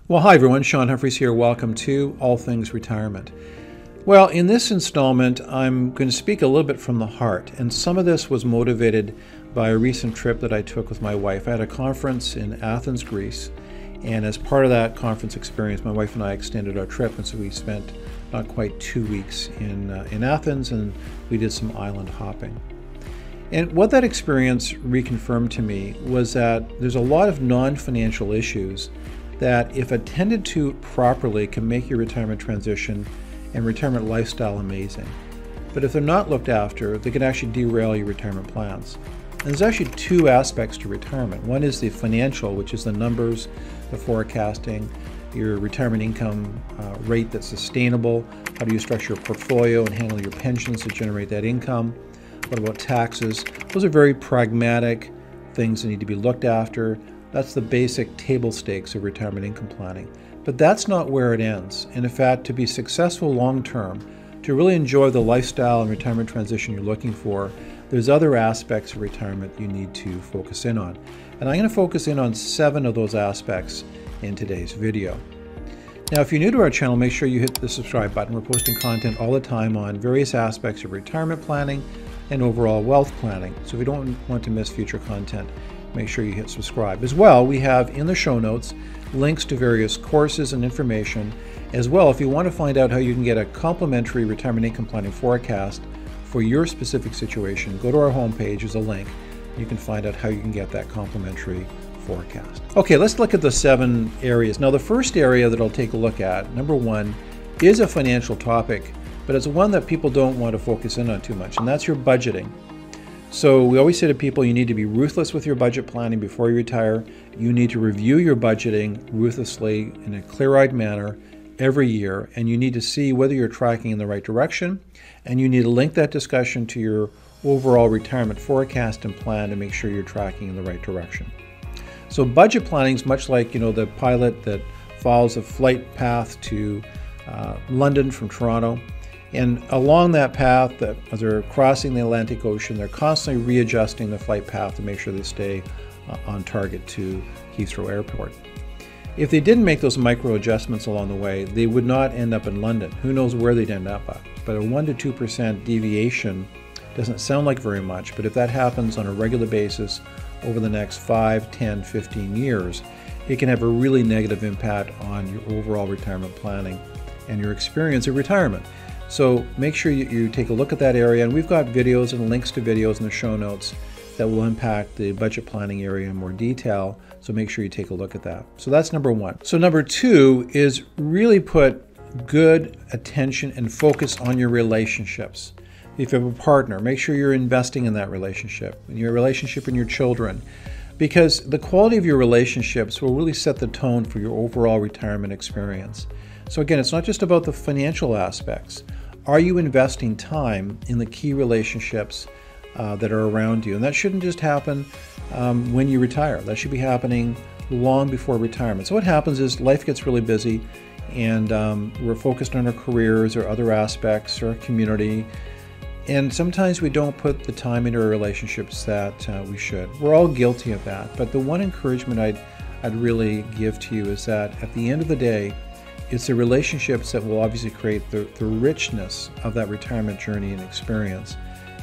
Well, hi everyone, Shaun Humphries here. Welcome to All Things Retirement. Well, in this installment, I'm going to speak a little bit from the heart, and some of this was motivated by a recent trip that I took with my wife. I had a conference in Athens, Greece, and as part of that conference experience, my wife and I extended our trip, and so we spent not quite 2 weeks in Athens, and we did some island hopping. And what that experience reconfirmed to me was that there's a lot of non-financial issues that, if attended to properly, can make your retirement transition and retirement lifestyle amazing. But if they're not looked after, they can actually derail your retirement plans. And there's actually two aspects to retirement. One is the financial, which is the numbers, the forecasting, your retirement income rate that's sustainable. How do you structure your portfolio and handle your pensions to generate that income? What about taxes? Those are very pragmatic things that need to be looked after. That's the basic table stakes of retirement income planning. But that's not where it ends. And in fact, to be successful long term, to really enjoy the lifestyle and retirement transition you're looking for, there's other aspects of retirement you need to focus in on. And I'm going to focus in on 7 of those aspects in today's video. Now, if you're new to our channel, make sure you hit the subscribe button. We're posting content all the time on various aspects of retirement planning and overall wealth planning. So if you don't want to miss future content, make sure you hit subscribe. As well, we have in the show notes links to various courses and information. As well, if you want to find out how you can get a complimentary retirement income planning forecast for your specific situation, go to our homepage. There's a link. You can find out how you can get that complimentary forecast. Okay, let's look at the 7 areas. Now, the first area that I'll take a look at, number 1, is a financial topic, but it's one that people don't want to focus in on too much, and that's your budgeting. So we always say to people, you need to be ruthless with your budget planning before you retire. You need to review your budgeting ruthlessly in a clear-eyed manner every year, and you need to see whether you're tracking in the right direction, and you need to link that discussion to your overall retirement forecast and plan to make sure you're tracking in the right direction. So budget planning is much like, the pilot that follows a flight path to London from Toronto. And along that path, as they're crossing the Atlantic Ocean, they're constantly readjusting the flight path to make sure they stay on target to Heathrow Airport. If they didn't make those micro adjustments along the way, they would not end up in London. Who knows where they'd end up at? But a 1 to 2% deviation doesn't sound like very much, but if that happens on a regular basis over the next 5, 10, 15 years, it can have a really negative impact on your overall retirement planning and your experience of retirement. So make sure you take a look at that area, and we've got videos and links to videos in the show notes that will impact the budget planning area in more detail, so make sure you take a look at that. So that's number 1. So number 2 is really put good attention and focus on your relationships. If you have a partner, make sure you're investing in that relationship, in your relationship and your children, because the quality of your relationships will really set the tone for your overall retirement experience. So again, it's not just about the financial aspects. Are you investing time in the key relationships that are around you? And that shouldn't just happen when you retire. That should be happening long before retirement. So what happens is life gets really busy, and we're focused on our careers or other aspects or our community. And sometimes we don't put the time into our relationships that we should. We're all guilty of that. But the one encouragement I'd really give to you is that at the end of the day, it's the relationships that will obviously create the richness of that retirement journey and experience.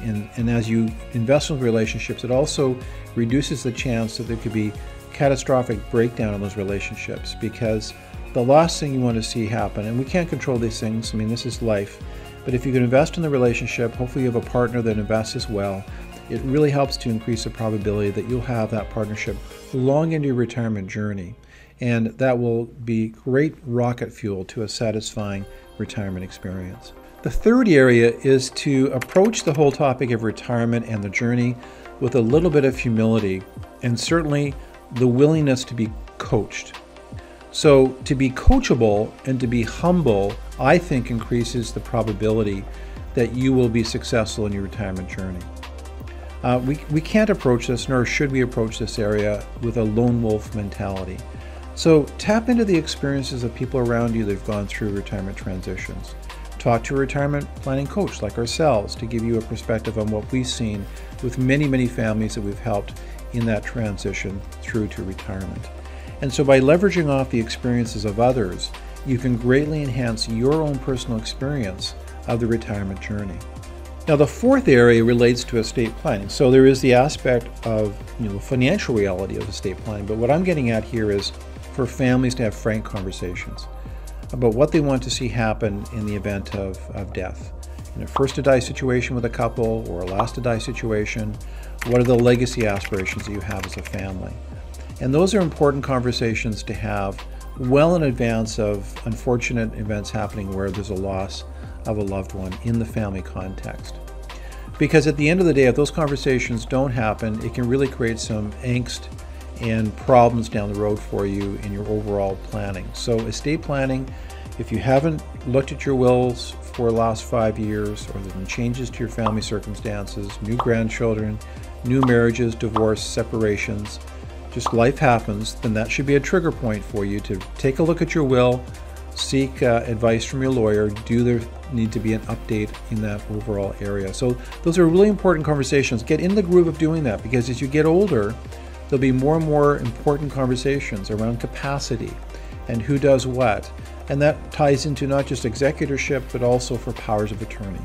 And as you invest in relationships, it also reduces the chance that there could be catastrophic breakdown in those relationships, because the last thing you want to see happen, and we can't control these things, I mean, this is life, but if you can invest in the relationship, hopefully you have a partner that invests as well, it really helps to increase the probability that you'll have that partnership long into your retirement journey. And that will be great rocket fuel to a satisfying retirement experience. The third area is to approach the whole topic of retirement and the journey with a little bit of humility, and certainly the willingness to be coached. So to be coachable and to be humble, I think, increases the probability that you will be successful in your retirement journey. We can't approach this, nor should we approach this area with a lone wolf mentality. So tap into the experiences of people around you that have gone through retirement transitions. Talk to a retirement planning coach like ourselves to give you a perspective on what we've seen with many, many families that we've helped in that transition through to retirement. And so by leveraging off the experiences of others, you can greatly enhance your own personal experience of the retirement journey. Now, the fourth area relates to estate planning. So there is the aspect of the financial reality of estate planning, but what I'm getting at here is for families to have frank conversations about what they want to see happen in the event of death. In a first to die situation with a couple or a last to die situation, what are the legacy aspirations that you have as a family? And those are important conversations to have well in advance of unfortunate events happening where there's a loss of a loved one in the family context. Because at the end of the day, if those conversations don't happen, it can really create some angst and problems down the road for you in your overall planning. So estate planning, if you haven't looked at your wills for the last 5 years, or there's been changes to your family circumstances, new grandchildren, new marriages, divorce, separations, just life happens, then that should be a trigger point for you to take a look at your will, seek advice from your lawyer. Do there need to be an update in that overall area? So those are really important conversations. Get in the groove of doing that, because as you get older, there'll be more and more important conversations around capacity and who does what. And that ties into not just executorship, but also for powers of attorney.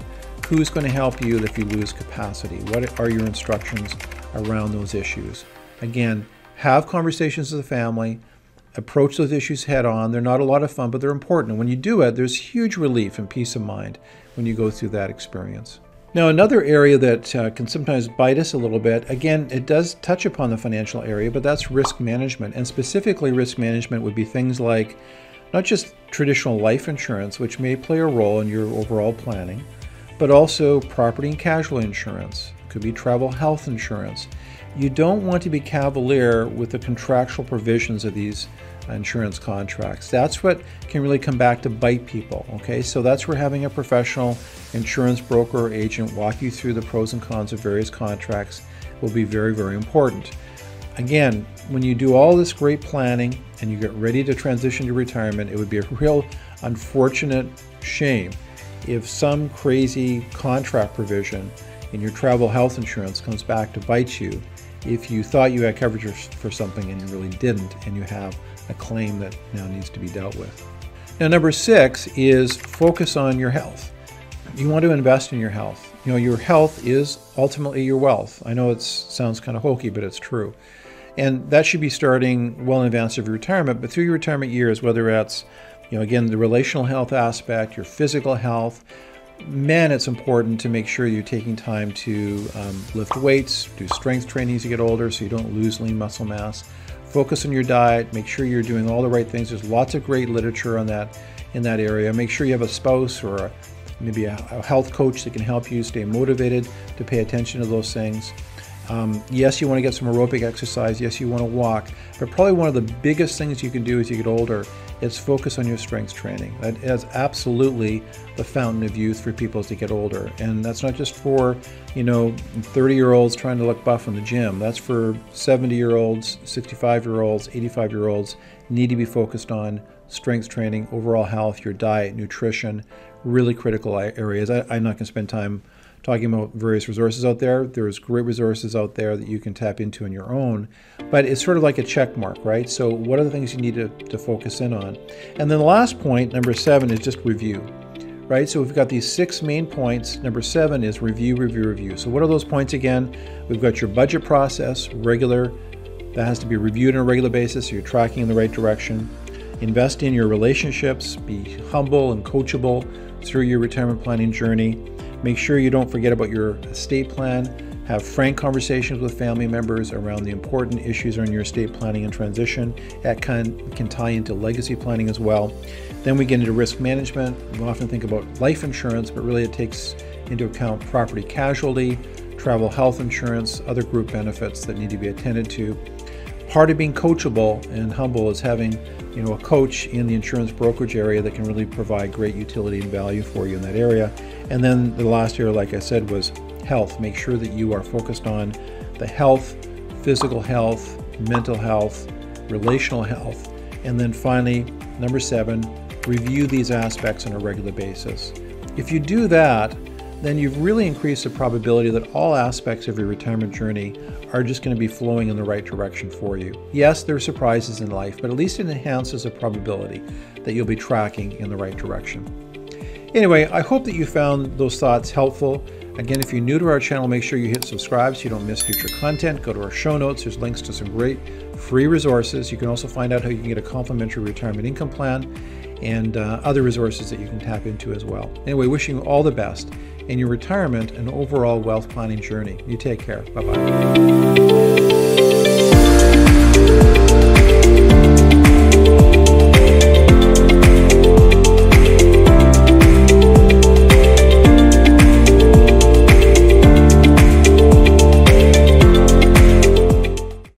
Who's going to help you if you lose capacity? What are your instructions around those issues? Again, have conversations as a family. Approach those issues head on. They're not a lot of fun, but they're important. And when you do it, there's huge relief and peace of mind when you go through that experience. Now, another area that can sometimes bite us a little bit, again, it does touch upon the financial area, but that's risk management. And specifically, risk management would be things like not just traditional life insurance, which may play a role in your overall planning, but also property and casualty insurance. It could be travel health insurance. You don't want to be cavalier with the contractual provisions of these insurance contracts. That's what can really come back to bite people, okay? So that's where having a professional insurance broker or agent walk you through the pros and cons of various contracts will be very, very important. Again, when you do all this great planning and you get ready to transition to retirement, it would be a real unfortunate shame if some crazy contract provision in your travel health insurance comes back to bite you if you thought you had coverage for something and you really didn't, and you have a claim that now needs to be dealt with. Now, number 6 is focus on your health. You want to invest in your health. You know, your health is ultimately your wealth. I know it sounds kind of hokey, but it's true. And that should be starting well in advance of your retirement, but through your retirement years, whether that's, again, the relational health aspect, your physical health, man, it's important to make sure you're taking time to lift weights, do strength training as you get older so you don't lose lean muscle mass. Focus on your diet, make sure you're doing all the right things. There's lots of great literature on that in that area. Make sure you have a spouse or maybe a health coach that can help you stay motivated to pay attention to those things. Yes, you want to get some aerobic exercise. Yes, you want to walk. But probably one of the biggest things you can do as you get older is focus on your strength training. That is absolutely the fountain of youth for people as they get older. And that's not just for, 30-year-olds trying to look buff in the gym. That's for 70-year-olds, 65-year-olds, 85-year-olds need to be focused on strength training, overall health, your diet, nutrition, really critical areas. I'm not going to spend time talking about various resources out there. There's great resources out there that you can tap into on your own, but it's sort of like a check mark, right? So what are the things you need to focus in on? And then the last point, number 7, is just review, right? So we've got these 6 main points. Number 7 is review, review, review. So what are those points again? We've got your budget process, regular. That has to be reviewed on a regular basis so you're tracking in the right direction. Invest in your relationships, be humble and coachable through your retirement planning journey. Make sure you don't forget about your estate plan. Have frank conversations with family members around the important issues on your estate planning and transition. That can tie into legacy planning as well. Then we get into risk management. We often think about life insurance, but really it takes into account property casualty, travel health insurance, other group benefits that need to be attended to. Part of being coachable and humble is having a coach in the insurance brokerage area that can really provide great utility and value for you in that area. And then the last area, like I said, was health. Make sure that you are focused on the health, physical health, mental health, relational health. And then finally, number 7, review these aspects on a regular basis. If you do that, then you've really increased the probability that all aspects of your retirement journey are just going to be flowing in the right direction for you. Yes, there are surprises in life, but at least it enhances the probability that you'll be tracking in the right direction. Anyway, I hope that you found those thoughts helpful. Again, if you're new to our channel, make sure you hit subscribe so you don't miss future content. Go to our show notes. There's links to some great free resources. You can also find out how you can get a complimentary retirement income plan and other resources that you can tap into as well. Anyway, wishing you all the best in your retirement and overall wealth planning journey. You take care. Bye-bye.